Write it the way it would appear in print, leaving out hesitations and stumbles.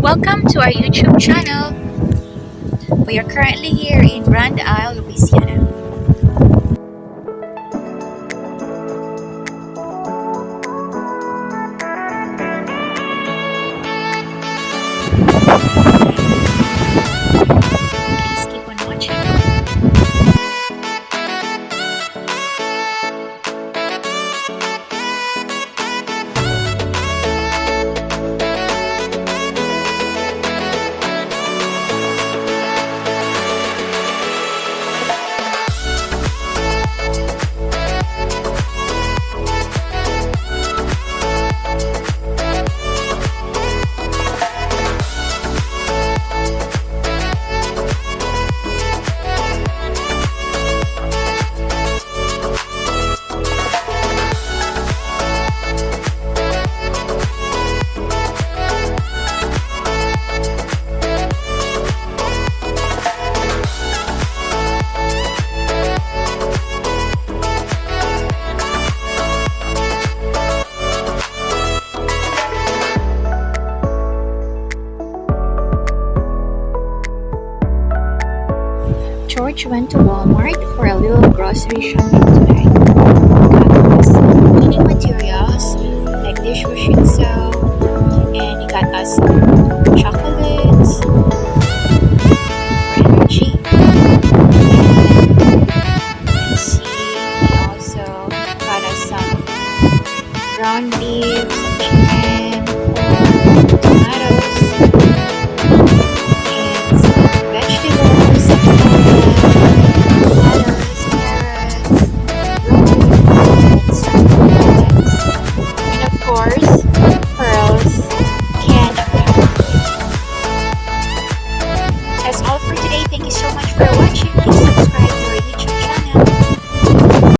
Welcome to our YouTube channel. We are currently here in Grand Isle, Louisiana. Please keep on watching. George went to Walmart for a little grocery shopping today. He got us cleaning materials like dishwashing soap, and he got us some chocolates for energy. Let's see, he also got us some ground beef, some chicken, pork, tomatoes, and some vegetables, some lettuce, carrots, and some lettuce. And of course, pearls, canned pepper. That's all for today. Thank you so much for watching. Please subscribe.